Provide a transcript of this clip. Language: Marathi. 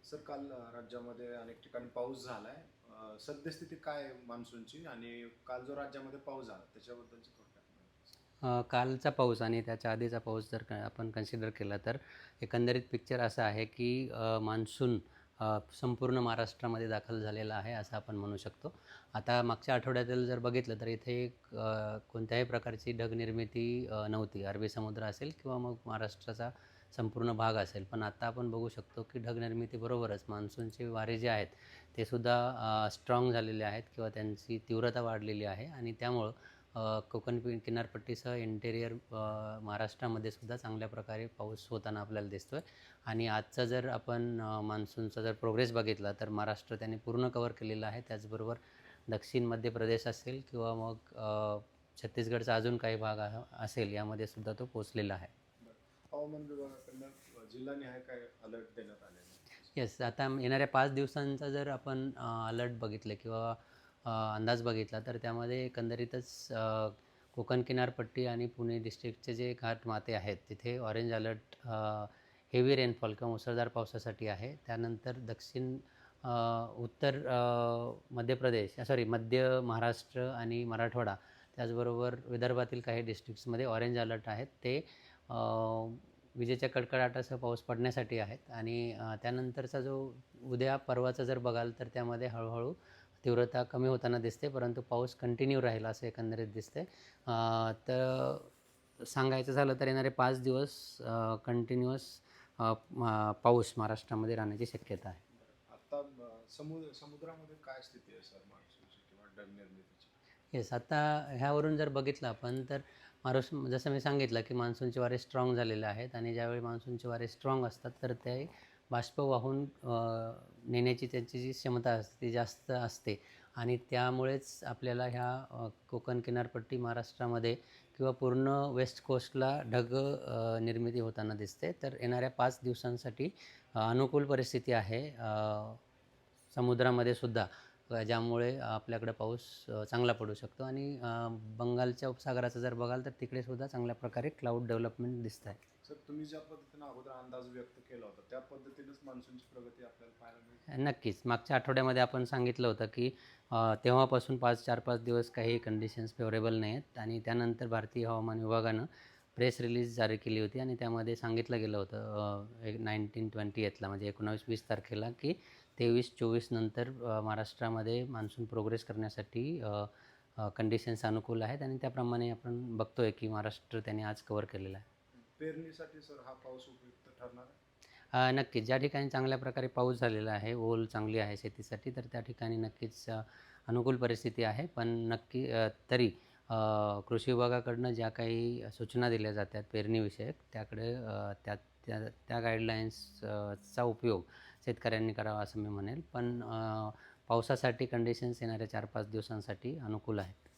सर काल राज्यामध्ये अनेक ठिकाणी पाऊस झालाय. सद्यस्थिती काय आहे मान्सूनची आणि काल जो राज्यामध्ये पाऊस झाला त्याच्याबद्दलची थोडक्यात माहिती सांगा. कालचा पाऊस आणि त्याच्या आधीचा पाऊस जर आपण कन्सिडर केला तर एकंदरीत पिक्चर असा आहे की मान्सून संपूर्ण महाराष्ट्रामध्ये दाखल झालेला आहे असं आपण म्हणू शकतो. आता मागच्या आठवड्यातील जर बघितलं तर इथे कोणत्याही प्रकारची ढगनिर्मिती नव्हती. अरबी समुद्र असेल किंवा मग महाराष्ट्राचा संपूर्ण भाग असेल. पण आता आपण बघू शकतो की ढगनिर्मितीबरोबरच मान्सूनचे वारे जे आहेत ते सुद्धा स्ट्रॉंग झालेले आहेत किंवा त्यांची तीव्रता वाढलेली आहे आणि त्यामुळं कोकण किनारपट्टीसह इंटेरियर महाराष्ट्रामध्ये सुद्धा चांगल्या प्रकारे पाऊस होताना आपल्याला दिसतो आहे. आणि आजचा जर आपण मान्सूनचा जर प्रोग्रेस बघितला तर महाराष्ट्र त्याने पूर्ण कवर केलेला आहे. त्याचबरोबर दक्षिण मध्य प्रदेश असेल किंवा मग छत्तीसगडचा अजून काही भाग असेल यामध्ये सुद्धा तो पोचलेला आहे. हवामान विभागाकडनं जिल्हानिहाय काय अलर्ट देण्यात आले? येस, आता येणाऱ्या 5 दिवसांचा जर आपण अलर्ट बघितले किंवा अंदाज बघितला तर त्यामध्ये एकंदरीतच कोकण किनारपट्टी आणि पुणे डिस्ट्रिक्टचे जे घाटमाते आहेत तिथे ऑरेंज अलर्ट हेवी रेनफॉल किंवा मुसळधार पावसासाठी आहे. त्यानंतर दक्षिण उत्तर मध्य प्रदेश मध्य महाराष्ट्र आणि मराठवाडा त्याचबरोबर विदर्भातील काही डिस्ट्रिक्ट्समध्ये ऑरेंज अलर्ट आहेत. ते विजेच्या कडकडाटासह पाऊस पडण्यासाठी आहेत. आणि त्यानंतरचा जो उद्या परवाचा जर बघाल तर त्यामध्ये हळूहळू तीव्रता कमी होताना दिसते, परंतु पाऊस कंटिन्यू राहील असं एकंदरीत दिसते. तर सांगायचं झालं तर येणारे 5 दिवस कंटिन्युअस पाऊस महाराष्ट्रामध्ये राहण्याची शक्यता आहे. आता समुद्रामध्ये काय स्थिती आहे सर मान्सूनची किंवा ढग निर्मितीची? येस, आता ह्यावरून जर बघितलं आपण तर जसं मी सांगितलं की मान्सूनचे वारे स्ट्रॉंग झालेले आहेत आणि ज्यावेळी मान्सूनचे वारे स्ट्रॉंग असतात तर ते बाष्प वाहून नेण्याची त्यांची जी क्षमता असते ती जास्त असते आणि त्यामुळेच आपल्याला ह्या कोकण किनारपट्टी महाराष्ट्रामध्ये किंवा पूर्ण वेस्ट कोस्टला ढग निर्मिती होताना दिसते. तर येणाऱ्या 5 दिवसांसाठी अनुकूल परिस्थिती आहे समुद्रामध्ये सुद्धा, ज्यामुळे आपल्याकडे पाऊस चांगला पडू शकतो. आणि बंगालच्या उपसागराचं जर बघाल तर तिकडे सुद्धा चांगल्या प्रकारे क्लाउड डेव्हलपमेंट दिसत आहे. सर तुम्ही ज्या पद्धतीने अगोदर अंदाज व्यक्त केला होता त्या पद्धतीनेच मान्सूनची प्रगती आपल्याला पाहायला मिळते? नक्कीच. मागच्या आठवड्यामध्ये आपण सांगितलं होतं की तेव्हापासून 4-5 दिवस काही कंडिशन्स फेवरेबल नाही आहेत आणि त्यानंतर भारतीय हवामान विभागानं प्रेस रिलीज जारी केली होती आणि त्यामध्ये सांगितलं गेलं होतं 19-20 म्हणजे 19-20 तारखेला की 23-24 नंतर महाराष्ट्रामध्ये मान्सून प्रोग्रेस करण्यासाठी कंडिशन्स अनुकूल आहेत आणि त्याप्रमाणे आपण बघतो आहे की महाराष्ट्र त्याने आज कव्हर केलेला आहे. पेरणीसाठी सर हा पाऊस उपयुक्त ठरणार आहे? नक्कीच. ज्या ठिकाणी चांगल्या प्रकारे पाऊस झालेला आहे, ओल चांगली आहे शेतीसाठी, तर त्या ठिकाणी नक्कीच अनुकूल परिस्थिती आहे. पण नक्की तरी कृषी विभागाकडनं ज्या काही सूचना दिल्या जातात पेरणीविषयक त्याकडे त्या त्या त्या गाईडलाईन्सचा उपयोग शेतकऱ्यांनी करावा असं मी म्हणेल. पण पावसासाठी कंडिशन्स येणाऱ्या 4-5 दिवसांसाठी अनुकूल आहेत.